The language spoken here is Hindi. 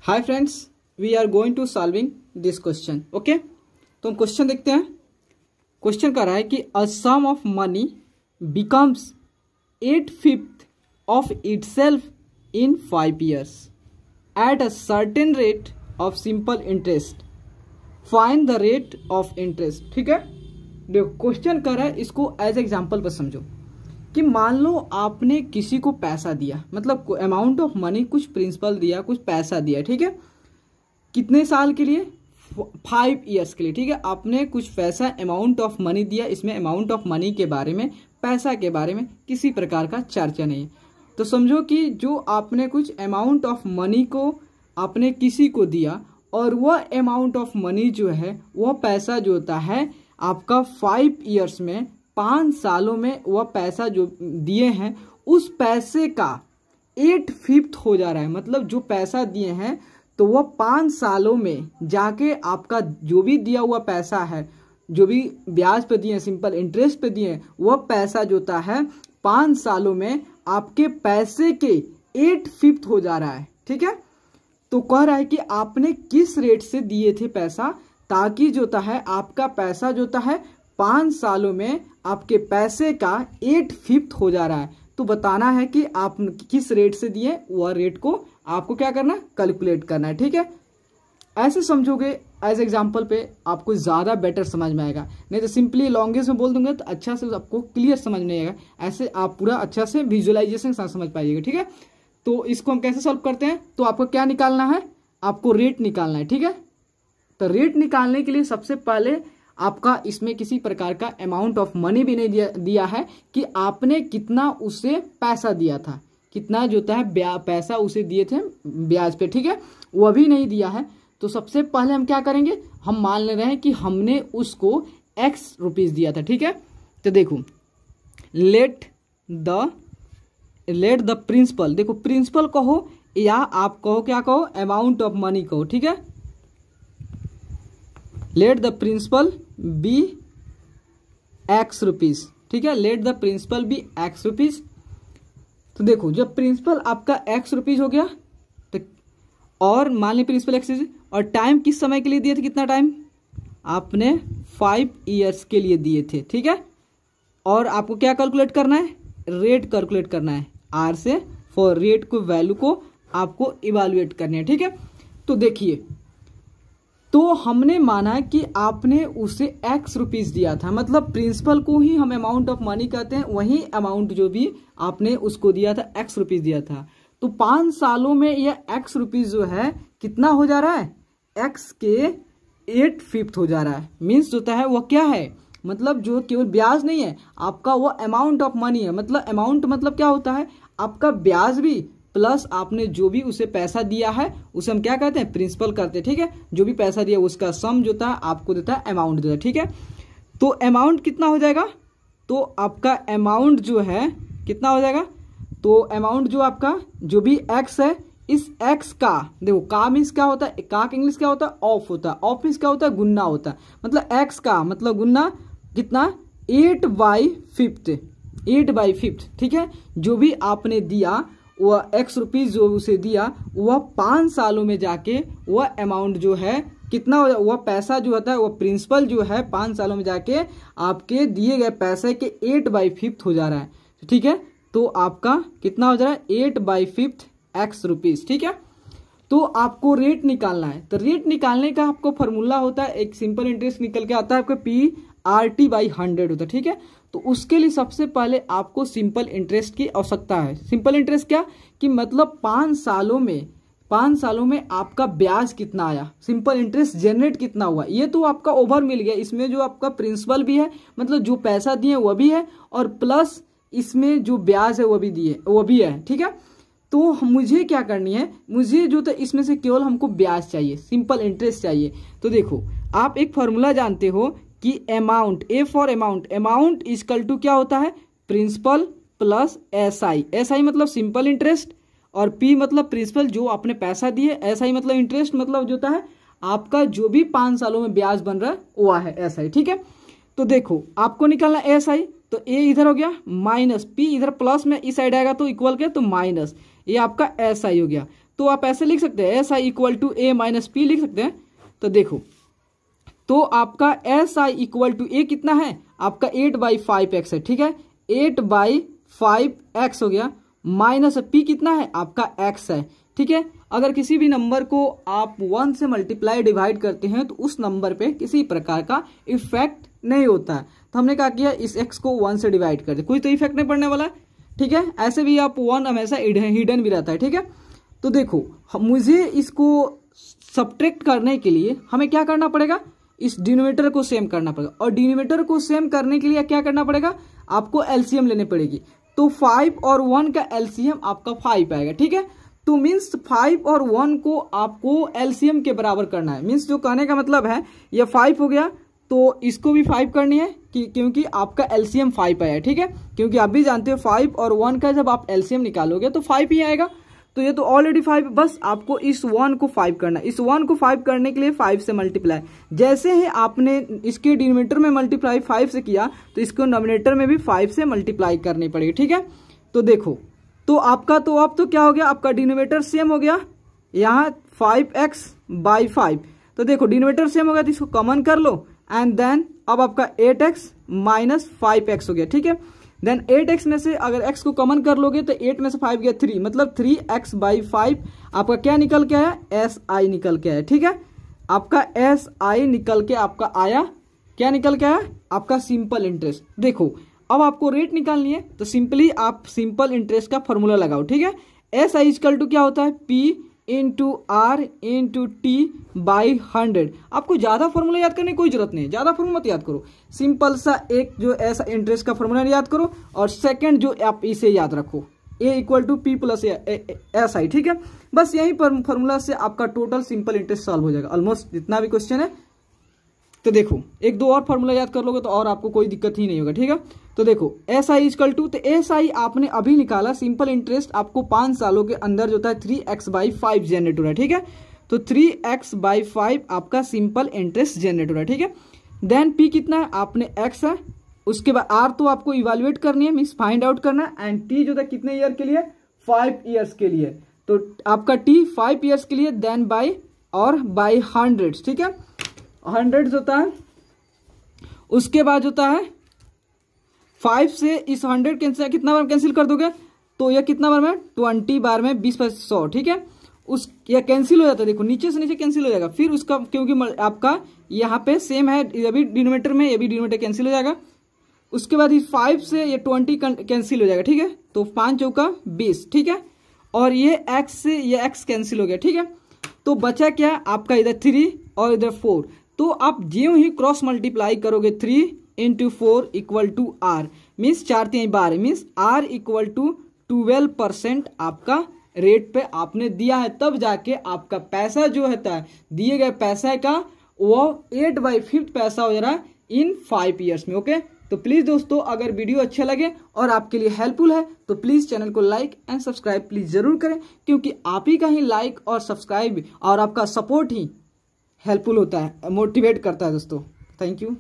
Hi friends, we are going to solving this question. Okay, तो हम क्वेश्चन देखते हैं। क्वेश्चन कर रहा है कि a sum of money becomes 8/5 of itself in 5 years at a certain rate of simple interest, find the rate of interest. ठीक है, देखो क्वेश्चन कर रहा है, इसको एज एग्जाम्पल पर समझो कि मान लो आपने किसी को पैसा दिया, मतलब अमाउंट ऑफ मनी, कुछ प्रिंसिपल दिया, कुछ पैसा दिया। ठीक है, कितने साल के लिए? 5 years के लिए। ठीक है, आपने कुछ पैसा अमाउंट ऑफ मनी दिया। इसमें अमाउंट ऑफ मनी के बारे में, पैसा के बारे में किसी प्रकार का चर्चा नहीं है। तो समझो कि जो आपने कुछ अमाउंट ऑफ मनी को आपने किसी को दिया और वह अमाउंट ऑफ मनी जो है, वह पैसा जो होता है आपका 5 years में, 5 सालों में वह पैसा जो दिए हैं उस पैसे का 8/5 हो जा रहा है। मतलब जो पैसा दिए हैं तो वह 5 सालों में जाके आपका जो भी दिया हुआ पैसा है, जो भी ब्याज पे दिए, सिंपल इंटरेस्ट पे दिए, वह पैसा जो होता है 5 सालों में आपके पैसे के 8/5 हो जा रहा है। ठीक है, तो कह रहा है कि आपने किस रेट से दिए थे पैसा, ताकि जो होता है आपका पैसा जो होता है 5 सालों में आपके पैसे का 8/5 हो जा रहा है। तो बताना है कि आप किस रेट से दिए, वह रेट को आपको क्या करना है, कैलकुलेट करना है। ठीक है, ऐसे समझोगे एज एग्जांपल पे आपको ज़्यादा बेटर समझ में आएगा। नहीं तो सिंपली लॉन्गेस्ट में बोल दूंगे तो अच्छा से आपको क्लियर समझ नहीं आएगा। ऐसे आप पूरा अच्छा से विजुअलाइजेशन के साथ समझ पाइएगा। ठीक है, तो इसको हम कैसे सॉल्व करते हैं? तो आपको क्या निकालना है, आपको रेट निकालना है। ठीक है, तो रेट निकालने के लिए सबसे पहले आपका इसमें किसी प्रकार का अमाउंट ऑफ मनी भी नहीं दिया है कि आपने कितना उसे पैसा दिया था, कितना जो होता है पैसा उसे दिए थे ब्याज पे। ठीक है, वह भी नहीं दिया है। तो सबसे पहले हम क्या करेंगे, हम मान ले रहे हैं कि हमने उसको X रुपीज दिया था। ठीक है, तो देखो लेट द प्रिंसिपल, देखो प्रिंसिपल कहो या आप कहो, क्या कहो, अमाउंट ऑफ मनी कहो। ठीक है, let the principal be X rupees. ठीक है, let the principal be X rupees. तो देखो जब प्रिंसिपल आपका X रुपीज हो गया तो, और मान ली प्रिंसिपल X, और टाइम किस समय के लिए दिए थे, कितना टाइम आपने 5 years के लिए दिए थे। ठीक है, और आपको क्या कैलकुलेट करना है, रेट कैलकुलेट करना है। R से फॉर रेट को वैल्यू को आपको इवेलुएट करनी है। ठीक है, तो देखिए, तो हमने माना कि आपने उसे X रुपीज दिया था, मतलब प्रिंसिपल को ही हम अमाउंट ऑफ मनी कहते हैं, वही अमाउंट जो भी आपने उसको दिया था X रुपीज दिया था। तो 5 सालों में यह X रुपीज जो है कितना हो जा रहा है, X के 8/5 हो जा रहा है। मीन्स जो होता है वो क्या है, मतलब जो केवल ब्याज नहीं है आपका, वो अमाउंट ऑफ मनी है। मतलब अमाउंट मतलब क्या होता है, आपका ब्याज भी प्लस आपने जो भी उसे पैसा दिया है उसे हम क्या कहते हैं, प्रिंसिपल करते हैं। ठीक है, जो भी पैसा दिया उसका सम जो था आपको देता है, अमाउंट देता है। ठीक है, तो अमाउंट कितना हो जाएगा, तो आपका अमाउंट जो है कितना हो जाएगा, तो अमाउंट जो आपका जो भी X है, इस X का देखो, का मीन्स क्या होता है, का इंग्लिश क्या होता है, ऑफ होता है। ऑफ मीन्स क्या होता है, गुन्ना होता है। मतलब X का मतलब गुन्ना कितना, 8/5। 8/5। ठीक है, जो भी आपने दिया वह X रुपीज जो उसे दिया, वह 5 सालों में जाके वह अमाउंट जो है कितना हो, वह पैसा जो होता है, वह प्रिंसिपल जो है 5 सालों में जाके आपके दिए गए पैसे के 8/5 हो जा रहा है। ठीक है, तो आपका कितना हो जा रहा है, 8/5 X रुपीज। ठीक है, तो आपको रेट निकालना है। तो रेट निकालने का आपको फॉर्मूला होता है, एक सिंपल इंटरेस्ट निकल के आता है आपका PRT/100 होता है। ठीक है, तो उसके लिए सबसे पहले आपको सिंपल इंटरेस्ट की आवश्यकता है। सिंपल इंटरेस्ट क्या कि मतलब 5 सालों में आपका ब्याज कितना आया, सिंपल इंटरेस्ट जनरेट कितना हुआ, ये तो आपका ओवर मिल गया। इसमें जो आपका प्रिंसिपल भी है, मतलब जो पैसा दिए वह भी है, और प्लस इसमें जो ब्याज है वो भी है। ठीक है, तो मुझे क्या करनी है, मुझे जो था इसमें से केवल हमको ब्याज चाहिए, सिंपल इंटरेस्ट चाहिए। तो देखो आप एक फॉर्मूला जानते हो कि amount, A for amount equal to क्या होता है, प्रिंसिपल प्लस SI मतलब सिंपल इंटरेस्ट, और P मतलब प्रिंसिपल जो आपने पैसा दिए, SI मतलब इंटरेस्ट, मतलब जो होता है आपका जो भी 5 सालों में ब्याज बन रहा है वह है SI। ठीक है, तो देखो आपको निकालना SI, तो A इधर हो गया माइनस P इधर प्लस में इस साइड आएगा तो इक्वल के, तो माइनस, ये आपका SI हो गया। तो आप ऐसे लिख सकते हैं SI equal to A minus P लिख सकते हैं। तो देखो, तो आपका SI इक्वल टू A कितना है आपका 8/5x है, ठीक है, 8/5x हो गया, माइनस P कितना है आपका x है, ठीक है। अगर किसी भी नंबर को आप 1 से मल्टीप्लाई डिवाइड करते हैं तो उस नंबर पे किसी प्रकार का इफेक्ट नहीं होता है, तो हमने क्या किया, इस x को 1 से डिवाइड कर दे, कोई तो इफेक्ट नहीं पड़ने वाला, ठीक है। ऐसे भी आप 1 हमेशा हिडन भी रहता है, ठीक है। तो देखो, मुझे इसको सब्ट्रैक्ट करने के लिए हमें क्या करना पड़ेगा, इस डिनोमिनेटर को सेम करना पड़ेगा, और डिनोमिनेटर को सेम करने के लिए क्या करना पड़ेगा, आपको एलसीएम लेनी पड़ेगी। तो 5 और 1 का एलसीएम आपका 5 आएगा, ठीक है। तो मीन्स 5 और 1 को आपको एलसीएम के बराबर करना है। मीन्स जो कहने का मतलब है, ये 5 हो गया तो इसको भी 5 करनी है क्योंकि आपका एलसीएम 5 आया, ठीक है। क्योंकि आप भी जानते हो 5 और 1 का जब आप एलसीएम निकालोगे तो 5 ही आएगा। तो ये तो ऑलरेडी 5, बस आपको इस 1 को 5 करना है। इस 1 को 5 करने के लिए 5 से मल्टीप्लाई, जैसे ही आपने इसके डिनोमिनेटर में मल्टीप्लाई 5 से किया तो इसको डिनोमिनेटर में भी 5 से मल्टीप्लाई करनी पड़ेगी, ठीक है। तो देखो, तो आपका तो अब तो क्या हो गया, आपका डिनोमिनेटर सेम हो गया, यहाँ 5x/5। तो देखो डिनोमिनेटर सेम हो गया तो इसको कॉमन कर लो, एंड देन अब आपका 8x माइनस 5x हो गया, ठीक है। देन 8x में से अगर x को कॉमन कर लोगे तो 8 में से 5 गया 3, मतलब 3x/5 आपका क्या निकल के आया, SI निकल के आया, ठीक है। आपका SI निकल के आपका आया, क्या निकल के आया, आपका सिंपल इंटरेस्ट। देखो, अब आपको रेट निकालनी है तो सिंपली आप सिंपल इंटरेस्ट का फॉर्मूला लगाओ, ठीक है। SI इक्वल टू क्या होता है, P into R into T/100। आपको ज्यादा फॉर्मूला याद करने की कोई जरूरत नहीं है, ज्यादा फॉर्मूला मत याद करो, सिंपल सा एक जो ऐसा इंटरेस्ट का फॉर्मूला याद करो, और सेकंड जो आप इसे याद रखो, A equal to P plus SI, ठीक है। बस यही फॉर्मूला से आपका टोटल सिंपल इंटरेस्ट सॉल्व हो जाएगा, ऑलमोस्ट जितना भी क्वेश्चन है। तो देखो, एक दो और फॉर्मूला याद कर लोगे तो और आपको कोई दिक्कत ही नहीं होगा, ठीक है। तो देखो SI इक्वल टू, तो SI आपने अभी निकाला, सिंपल इंटरेस्ट आपको 5 सालों के अंदर जो है 3x/5 जनरेट हो रहा है, ठीक है। तो 3x/5 आपका सिंपल इंटरेस्ट जनरेट हो रहा है, ठीक है। देन P कितना है, आपने x है, उसके बाद R तो आपको इवेल्युएट करनी है, मीन्स फाइंड आउट करना है, एंड T जो था कितने ईयर के लिए, 5 ईयर्स के लिए। तो आपका T 5 ईयर्स के लिए, देन बाय और बाय 100, ठीक है, 100 होता है। उसके बाद होता है 5 से इस 100 कैंसिल, कितना बार कैंसिल कर दोगे, तो यह कितना बार में, 20 बार में 20/100, ठीक है। उस यह कैंसिल हो जाता है, देखो नीचे से नीचे कैंसिल हो जाएगा, फिर उसका क्योंकि आपका यहाँ पे सेम है, ये भी डिनोमिनेटर में, ये भी डिनोमिनेटर कैंसिल हो जाएगा। उसके बाद इस 5 से ये 20 कैंसिल हो जाएगा, ठीक है। तो 5 चौका 20, ठीक है। और ये x से ये x कैंसिल हो गया, ठीक है। तो बचा क्या आपका, इधर 3 और इधर 4। तो आप ज्यों ही क्रॉस मल्टीप्लाई करोगे 3 into 4 equal to R, means 4×3=12, means R equal to 12% आपका रेट पे आपने दिया है, तब जाके आपका पैसा जो होता है, दिए गए पैसा का वो 8/5 पैसा हो जा रहा है इन 5 ईयर्स में, ओके। तो प्लीज दोस्तों, अगर वीडियो अच्छा लगे और आपके लिए हेल्पफुल है तो प्लीज चैनल को लाइक एंड सब्सक्राइब प्लीज जरूर करें, क्योंकि आप ही का ही लाइक और सब्सक्राइब और आपका सपोर्ट ही हेल्पफुल होता है, मोटिवेट करता है दोस्तों। Thank you.